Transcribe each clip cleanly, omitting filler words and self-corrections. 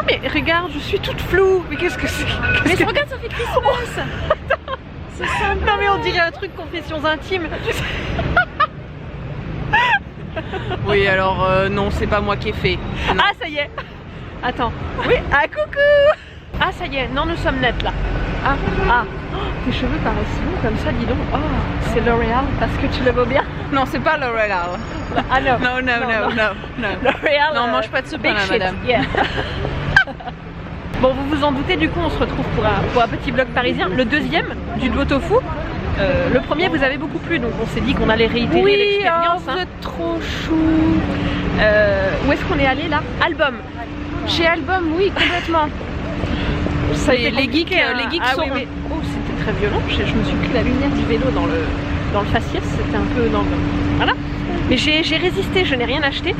mais regarde, je suis toute floue. Mais qu'est-ce que c'est? Mais regarde, ça fait Christmas. C'est ça. Non mais on dirait un truc confessions intimes. Oui, alors non, c'est pas moi qui ai fait. Non. Ah ça y est. Attends. Oui, ah coucou. Ah ça y est, non nous sommes nets là. Ah, ah. Oh, tes cheveux paraissent longs comme ça, dis donc. Oh, c'est L'Oréal parce que tu le vois bien. Non, c'est pas L'Oréal. Ah non. Non. L'Oréal. Non, mange pas de soupe, madame. Yeah. Bon, vous vous en doutez, du coup, on se retrouve pour un petit vlog parisien. Le deuxième du duo tofu. Le premier vous avez beaucoup plu, donc on s'est dit qu'on allait réitérer l'expérience. Vous êtes trop chou. Où est-ce qu'on est allé là? Album. Chez Album, oui, complètement. Ça y est, les geeks ah, sont. Oui, mais... Oh, c'était très violent. Je me suis pris la lumière du vélo dans le faciès. C'était un peu dans le... Voilà. Mais j'ai résisté, je n'ai rien acheté.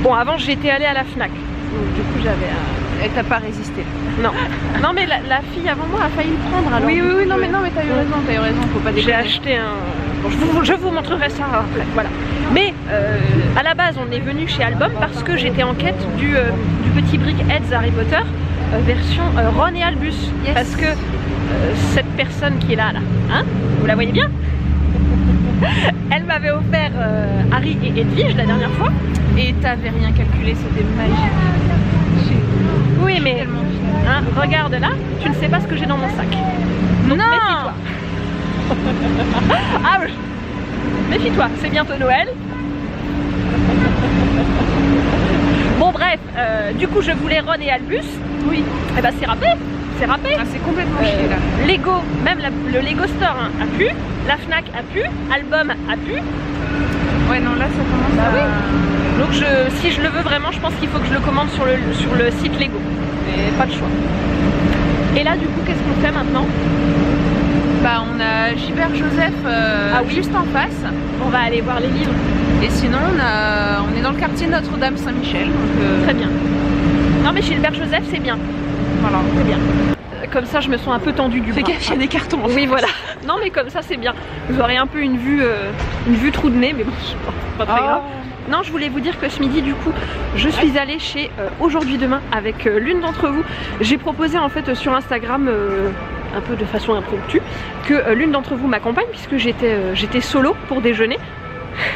Bon, avant j'étais allée à la Fnac. Donc, du coup, j'avais. Et t'as pas résisté? Non. Non, mais la fille avant moi a failli le prendre. Alors, oui, non, mais t'as eu raison, faut pas déconner. J'ai acheté un. Bon, je vous montrerai ça après. Voilà. Mais à la base, on est venu chez Album parce que j'étais en quête du petit brick Heads Harry Potter version Ron et Albus. Yes. Parce que cette personne qui est là, hein, vous la voyez bien? Elle m'avait offert Harry et Edwige la dernière fois. Et t'avais rien calculé, c'était magique. Oui, mais hein, regarde là, tu ne sais pas ce que j'ai dans mon sac. Donc, non. méfie-toi. Ah, méfie-toi, c'est bientôt Noël. Bon bref, du coup je voulais Ron et Albus. Oui. Et bah c'est râpé. C'est râpé. Ah, c'est complètement chier là. Lego, même le Lego Store hein, a pu. La Fnac a pu. Album a pu. Ouais non là ça commence à... Oui. Donc si je le veux vraiment, je pense qu'il faut que je le commande sur le site Lego. Mais pas de choix. Et là du coup qu'est-ce qu'on fait maintenant? Bah on a Gilbert Joseph juste en face. On va aller voir les livres. Et sinon on est dans le quartier Notre-Dame Saint-Michel. Très bien. Non mais Gilbert Joseph c'est bien. Voilà, c'est bien. Comme ça je me sens un peu tendue du bras. Fais gaffe, il y a des cartons. Oui voilà. Non mais comme ça c'est bien. Vous aurez un peu une vue trou de nez, mais bon, pas très grave. Non, je voulais vous dire que ce midi du coup je suis allée chez Aujourd'hui Demain avec l'une d'entre vous. J'ai proposé en fait sur Instagram un peu de façon impromptue que l'une d'entre vous m'accompagne puisque j'étais solo pour déjeuner.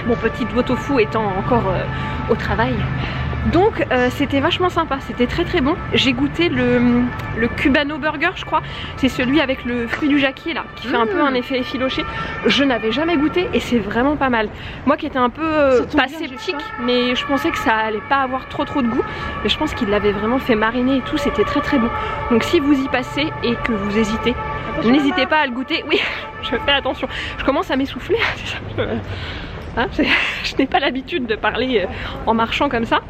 Mon petit duo tofu étant encore au travail. Donc c'était vachement sympa, c'était très très bon. J'ai goûté le Cubano Burger je crois. C'est celui avec le fruit du jacquier là, qui fait un peu un effet effiloché. Je n'avais jamais goûté et c'est vraiment pas mal. Moi qui étais un peu pas sceptique, mais je pensais que ça allait pas avoir trop de goût. Mais je pense qu'il l'avait vraiment fait mariner et tout, c'était très très bon. Donc si vous y passez et que vous hésitez, n'hésitez pas à le goûter. Oui, je fais attention, je commence à m'essouffler. Hein, je n'ai pas l'habitude de parler en marchant comme ça.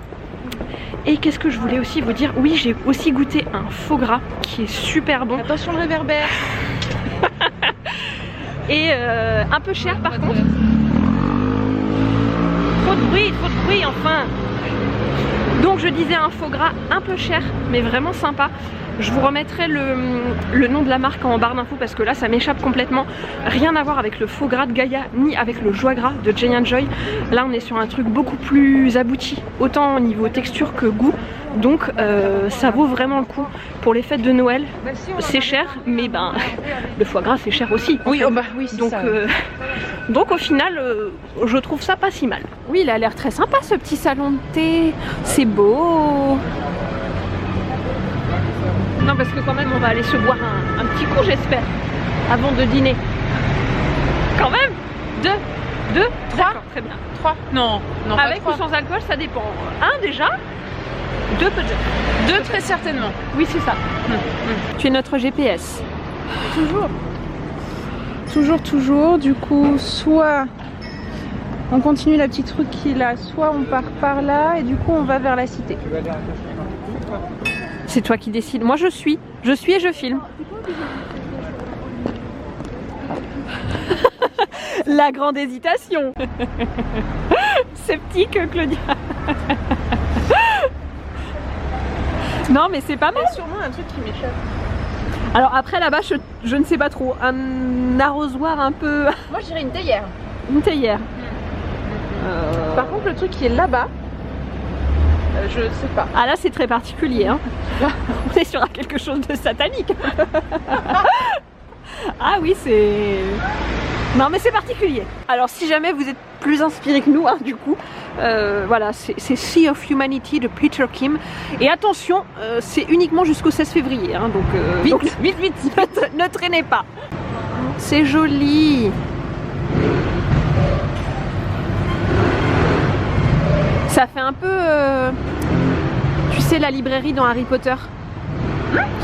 Et qu'est-ce que je voulais aussi vous dire? Oui, j'ai aussi goûté un faux gras qui est super bon. Attention le réverbère. Et un peu cher par contre. Trop de bruit enfin. Donc je disais un faux gras un peu cher mais vraiment sympa. Je vous remettrai le nom de la marque en barre d'infos parce que là ça m'échappe complètement. Rien à voir avec le faux gras de Gaïa ni avec le joie gras de Jane & Joy. Là on est sur un truc beaucoup plus abouti, autant au niveau texture que goût. Donc ça vaut vraiment le coup. Pour les fêtes de Noël, c'est cher, mais ben le foie gras c'est cher aussi. Oui, oh bah oui, c'est ça. Donc au final, je trouve ça pas si mal. Oui, il a l'air très sympa ce petit salon de thé. C'est beau. Non parce que quand même on va aller se boire un petit coup j'espère avant de dîner. Quand même 2 3 très bien. 3 non avec ou sans alcool ça dépend. 1 déjà, 2 peut-être. 2 très certainement. Oui c'est ça. Tu es notre GPS. Toujours. Du coup soit on continue la petite route qu'il a, soit on part par là et du coup on va vers la cité. C'est toi qui décides. Moi je suis et je filme. La grande hésitation. Sceptique Claudia. Non mais c'est pas mal. Il y a sûrement un truc qui m'échappe. Alors après là-bas je ne sais pas trop. Un arrosoir un peu... Moi je dirais une théière. Une théière. Par contre le truc qui est là-bas, Je sais pas. Ah là c'est très particulier hein. On est sur quelque chose de satanique. Ah oui c'est... Non mais c'est particulier. Alors si jamais vous êtes plus inspiré que nous hein, du coup, voilà c'est Sea of Humanity de Peter Kim. Et attention, c'est uniquement jusqu'au 16 février hein, donc, vite, ne traînez pas. C'est joli. Ça fait un peu, tu sais, la librairie dans Harry Potter,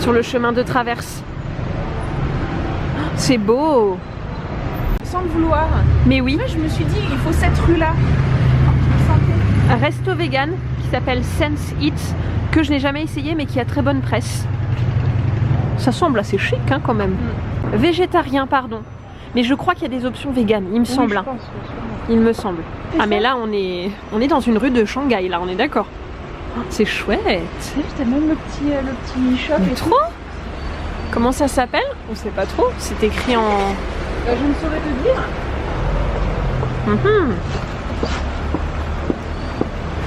sur le chemin de traverse. C'est beau. Sans le vouloir. Mais oui. Je me suis dit, il faut cette rue-là. Un resto vegan qui s'appelle Sense Eats, que je n'ai jamais essayé, mais qui a très bonne presse. Ça semble assez chic hein, quand même. Végétarien, pardon. Mais je crois qu'il y a des options véganes, il me semble. Je pense, il me semble. Ah mais là on est dans une rue de Shanghai, là on est d'accord. C'est chouette. T'as même le petit shop et trop. Comment ça s'appelle? On sait pas trop. C'est écrit en... je ne saurais te dire.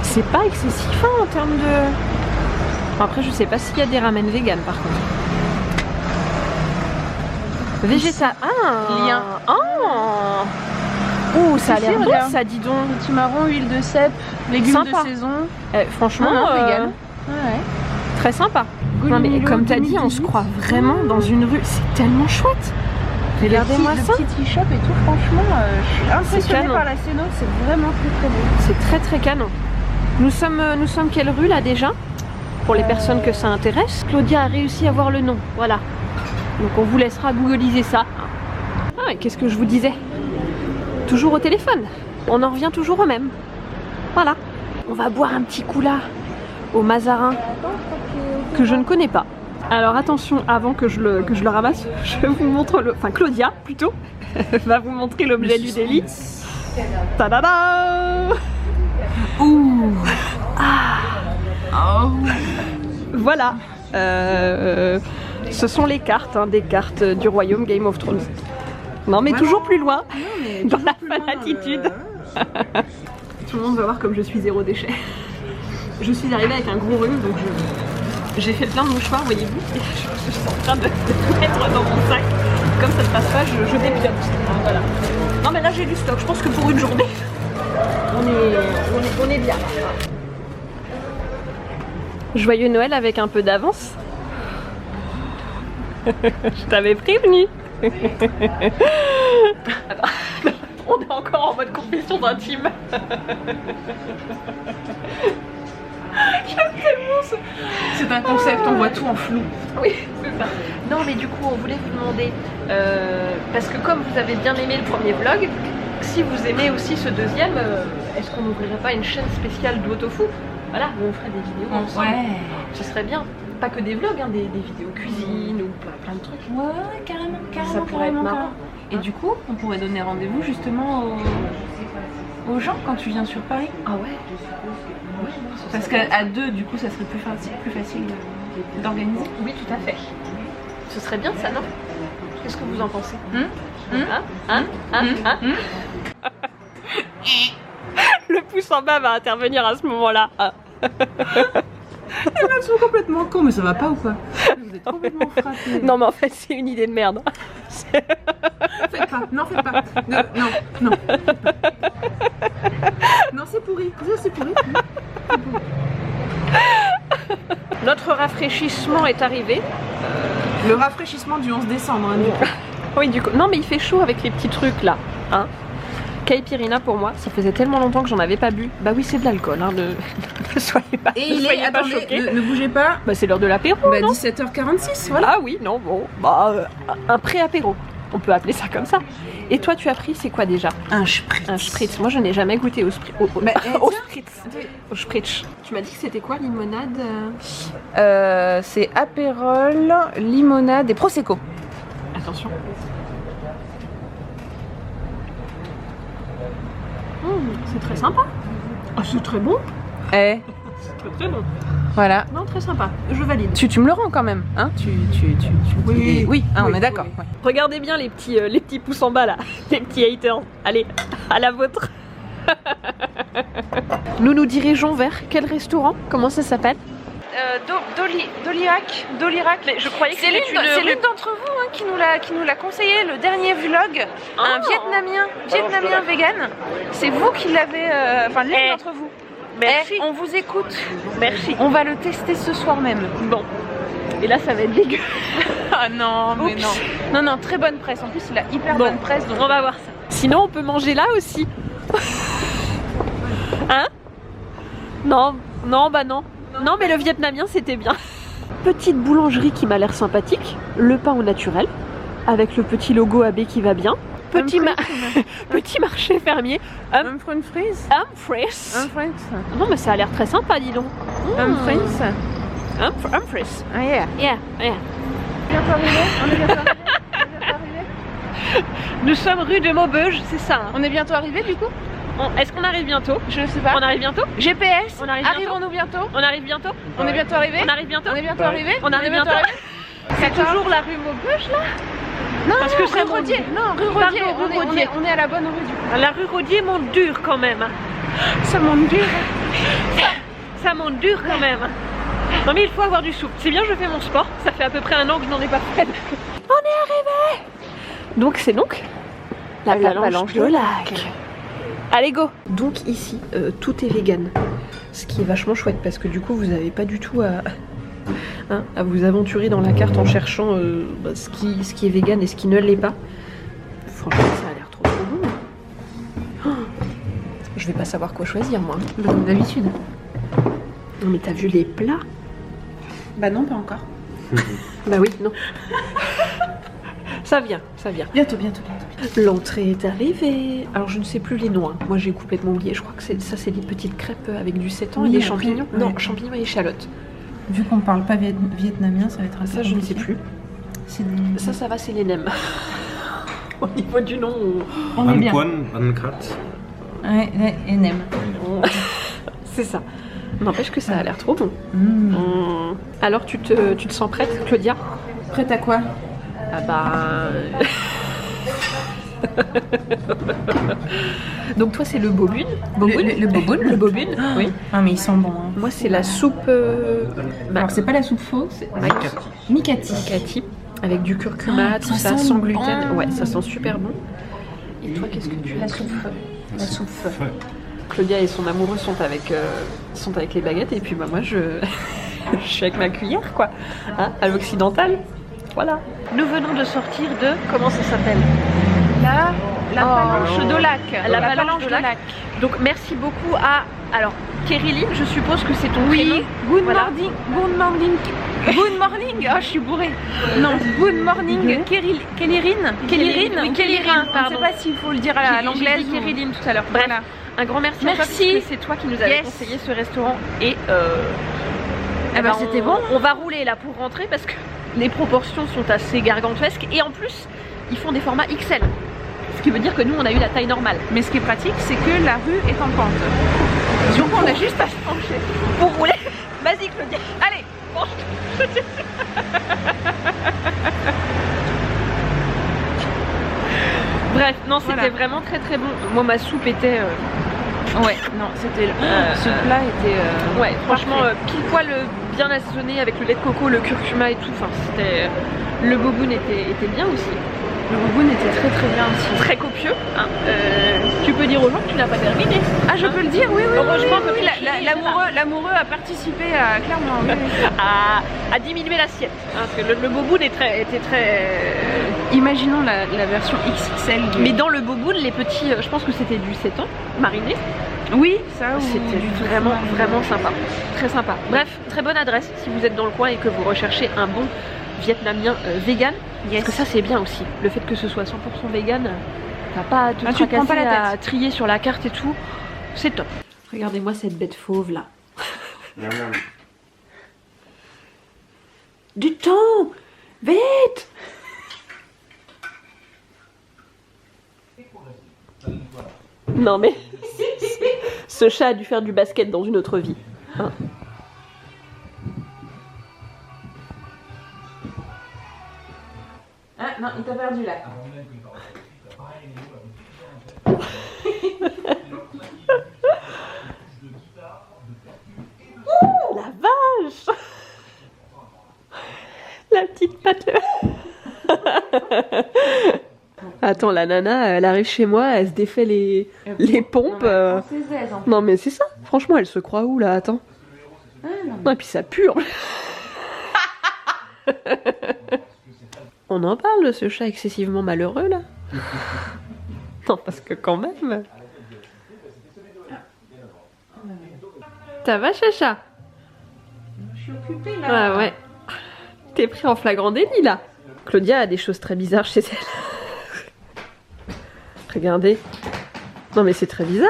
C'est pas excessif hein, en termes de... Après je sais pas s'il y a des ramen vegan par contre. Végétal. Ah lien. Oh, oh ça a l'air bon ça, dis donc. Petit marron, huile de cèpe, légumes sympa. De saison. Franchement, vegan. Ouais. Très sympa. Non mais comme t'as dit, on se croit vraiment dans une rue. C'est tellement chouette. Regardez-moi ça. Le petit shop et tout, franchement, je suis impressionnée par la scéno. C'est vraiment très beau. C'est très très canon. Nous sommes quelle rue là déjà? Pour les personnes que ça intéresse. Claudia a réussi à voir le nom. Voilà. Donc on vous laissera googliser ça. Ah, et qu'est-ce que je vous disais? Toujours au téléphone. On en revient toujours au même. Voilà. On va boire un petit coup là, au Mazarin, que je ne connais pas. Alors attention, avant que je le ramasse, je vous montre le... Enfin Claudia, plutôt, va vous montrer l'objet du délit. Tadada! Ouh! Ah! Oh. Voilà. Ce sont les cartes, hein, des cartes du royaume Game of Thrones. Non mais toujours plus loin, dans la fanatitude. Tout le monde va voir comme je suis zéro déchet. Je suis arrivée avec un gros rhume, donc j'ai fait plein de mouchoirs, voyez-vous, et je suis en train de mettre dans mon sac. Comme ça ne passe pas, je dépiote. Voilà. Non mais là j'ai du stock, je pense que pour une journée, on est bien. Joyeux Noël avec un peu d'avance. Je t'avais prévenu. Attends, on est encore en mode confession intime. J'aime tellement ça. C'est un concept, on voit tout en flou. Oui, c'est ça. Non mais du coup on voulait vous demander, parce que comme vous avez bien aimé le premier vlog, si vous aimez aussi ce deuxième, est-ce qu'on n'ouvrirait pas une chaîne spéciale d'Autofu? Voilà, où on ferait des vidéos ensemble. Ouais. Ce serait bien. Pas que des vlogs, hein, des vidéos cuisine ou plein de trucs. Ouais, carrément. Ça pourrait être marrant. Et du coup, on pourrait donner rendez-vous justement aux gens quand tu viens sur Paris. Ah ouais. Parce qu'à deux, du coup, ça serait plus facile d'organiser. Oui, tout à fait. Ce serait bien ça, non? Qu'est-ce que vous en pensez? Le pouce en bas va intervenir à ce moment-là. Les meufs sont complètement cons, mais ça va pas ou quoi? Vous êtes complètement frappés. Non, mais en fait, c'est une idée de merde. Faites pas, non, faites pas. Non. Non, c'est pourri. C'est pourri. Notre rafraîchissement est arrivé. Le rafraîchissement du 11 décembre. Hein, du coup. Oui, du coup. Non, mais il fait chaud avec les petits trucs là. Hein, Caipirina pour moi, ça faisait tellement longtemps que j'en avais pas bu. Bah oui, c'est de l'alcool, hein, ne soyez pas, choqués. Ne bougez pas. Bah c'est l'heure de l'apéro, bah, non? 17h46, voilà. Ah oui, non, bon, bah un pré-apéro. On peut appeler ça comme ça. Et toi, tu as pris, c'est quoi déjà? Un spritz. Un spritz. Moi, je n'ai jamais goûté au spritz. Au spritz. Au spritz. Tu m'as dit que c'était quoi, limonade? C'est apérole, limonade et prosecco. Attention. C'est très sympa. Oh, c'est très bon. C'est très bon. Voilà. Non, très sympa. Je valide. Tu me le rends quand même, hein? Oui, hein, on est d'accord. Oui. Ouais. Regardez bien les petits pouces en bas là, les petits haters. Allez, à la vôtre. Nous nous dirigeons vers quel restaurant? Comment ça s'appelle? Dolirac. Mais je croyais que c'est l'une d'entre vous hein, qui nous l'a conseillé, le dernier vlog, un vietnamien vegan. C'est vous qui l'avez, enfin l'une d'entre vous. Merci. On vous écoute. Merci. On va le tester ce soir même. Bon. Et là ça va être dégueu. Ah non, mais non. Non, très bonne presse. En plus, il a hyper bonne presse. Donc on va voir ça. Sinon, on peut manger là aussi. Hein? Non, bah non. Non, mais le vietnamien, c'était bien. Petite boulangerie qui m'a l'air sympathique. Le pain au naturel. Avec le petit logo AB qui va bien. Petit marché fermier. Humphreys. Non, mais ça a l'air très sympa, dis donc. Humphreys. Ah yeah. Bientôt arrivé. On est bientôt arrivé. Nous sommes rue de Maubeuge, c'est ça. Hein. On est bientôt arrivé du coup. Est-ce qu'on arrive bientôt? Je ne sais pas. On arrive bientôt? GPS. Arrivons-nous bientôt? On arrive bientôt? On est bientôt arrivé. On arrive bientôt? On est bientôt arrivé. On arrive bientôt? C'est toujours la rue Maubeuge là? Non, parce que c'est rue Rodier. Non, rue Rodier. On est à la bonne rue du coup. La rue Rodier monte dur quand même. Ça monte dur. Ça monte dur quand même. Non mais il faut avoir du souffle. C'est bien, je fais mon sport. Ça fait à peu près un an que je n'en ai pas fait. On est arrivé. Donc c'est la Palanche de Lac. Allez go. Donc ici tout est vegan. Ce qui est vachement chouette parce que du coup vous n'avez pas du tout à vous aventurer dans la carte en cherchant ce qui est vegan et ce qui ne l'est pas. Franchement ça a l'air trop bon. Oh, je vais pas savoir quoi choisir moi. Comme d'habitude. Non mais t'as vu les plats? Bah non, pas encore. Bah oui, non. Ça vient. Bientôt. L'entrée est arrivée. Alors je ne sais plus les noms. Hein. Moi j'ai complètement oublié. Je crois que ça c'est des petites crêpes avec du sétan et des champignons. Ouais. Non, champignons et échalotes. Vu qu'on parle pas vietnamien, ça va être assez Ça je ne sais plus. Ça va, c'est les nems. Au niveau du nom, on est bien. Ouais, et nem. C'est ça. N'empêche que ça a l'air trop bon. Alors tu te sens prête, Claudia? Prête à quoi? Ah bah... Donc toi c'est le bobune. Le bobune, oui. Ah mais ils sont bons. Hein. Moi c'est la soupe... Alors c'est pas la soupe faux, c'est Mikati. Avec du curcuma, tout ça, sans gluten. Ouais, ça sent super bon. Et toi qu'est-ce que tu as? La soupe feu. Claudia et son amoureux sont avec les baguettes et puis bah, moi je suis avec ma cuillère quoi, hein, à l'occidental. Voilà. Nous venons de sortir de... Comment ça s'appelle? La Palanche de Lac. La Palanche de Lac. Donc merci beaucoup à... Alors, Kériline, je suppose que c'est ton prénom. Good morning. Oh, je suis bourrée. Non, good morning. Kériline, pardon. Je ne sais pas s'il faut le dire à l'anglaise. Kériline tout à l'heure. Bref, voilà. Un grand merci à toi parce que c'est toi qui nous avais conseillé ce restaurant et c'était bon. On va rouler là pour rentrer parce que les proportions sont assez gargantuesques et en plus ils font des formats XL. Ce qui veut dire que nous on a eu la taille normale. Mais ce qui est pratique c'est que la rue est en pente. Donc on a juste à se pencher pour rouler. Vas-y Claudia, allez, penche. Bref, non c'était vraiment très très bon. Moi ma soupe était... Ouais, non, c'était ce plat était ouais, franchement pile poil bien assaisonné avec le lait de coco, le curcuma et tout. Enfin, c'était le boboon était bien aussi. Le boboon était très très bien aussi. Très copieux. Hein. Tu peux dire aux gens que tu n'as pas terminé. Ah, je peux le dire, oui. Heureusement que l'amoureux a participé clairement. Oui. à diminuer l'assiette. Hein, parce que le boboon était très. Imaginons la version XXL. Mais dans le boboon, les petits, je pense que c'était du sétan mariné. Oui, ça. C'était vraiment sympa. Très sympa. Bref, très bonne adresse si vous êtes dans le coin et que vous recherchez un bon vietnamien vegan. Parce que ça c'est bien aussi. Le fait que ce soit 100% vegan, t'as pas à te tracasser à trier sur la carte et tout. C'est top. Regardez-moi cette bête fauve là. Du temps! Vite! Non mais ce chat a dû faire du basket dans une autre vie. Hein. Ah non, il t'a perdu là. Attends, la nana, elle arrive chez moi, elle se défait les pompes. Non mais c'est ça, franchement, elle se croit où là? Attends. Non, et puis ça pue. On en parle de ce chat excessivement malheureux là? Non, parce que quand même. Ça va, Chacha? Je suis occupée là. Ah ouais. T'es pris en flagrant délit là. Claudia a des choses très bizarres chez elle. Regardez. Non mais c'est très bizarre.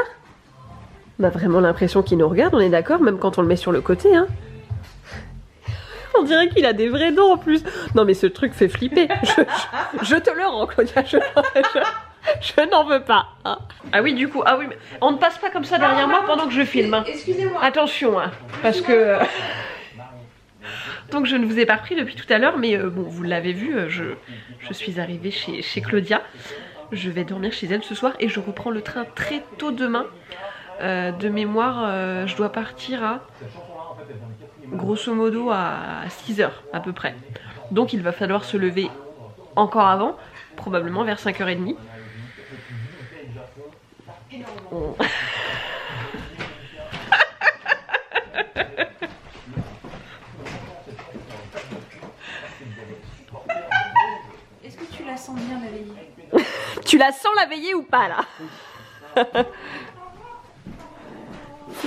On a vraiment l'impression qu'il nous regarde, on est d'accord, même quand on le met sur le côté, hein. On dirait qu'il a des vrais dents en plus. Non mais ce truc fait flipper. Je te le rends, Claudia. Je n'en veux pas. Hein. Ah oui, du coup, ah oui, mais on ne passe pas comme ça derrière moi pendant que je filme. Hein. Excusez-moi. Attention, hein, parce que... Donc je ne vous ai pas pris depuis tout à l'heure, mais bon, vous l'avez vu, je suis arrivée chez Claudia. Je vais dormir chez elle ce soir et je reprends le train très tôt demain. De mémoire, je dois partir à... grosso modo à 6 h à peu près. Donc il va falloir se lever encore avant, probablement vers 5h30. Est-ce que tu la sens bien la veillée? Tu la sens la veillée ou pas là?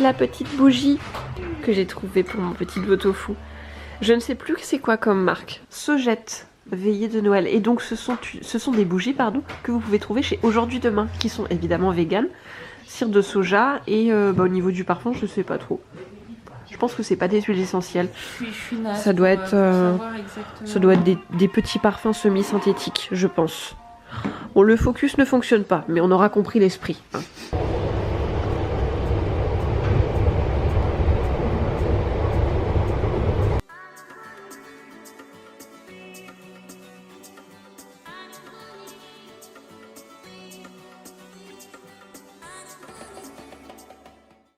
La petite bougie que j'ai trouvée pour mon petit pot-au-fou. Je ne sais plus c'est quoi comme marque. Sojette veillée de Noël. Et donc ce sont des bougies pardon, que vous pouvez trouver chez Aujourd'hui Demain, qui sont évidemment vegan, cire de soja et au niveau du parfum je sais pas trop. Je pense que c'est pas des huiles essentielles. Je suis naze, ça doit être, des petits parfums semi-synthétiques, je pense. Bon, le focus ne fonctionne pas, mais on aura compris l'esprit. Hein.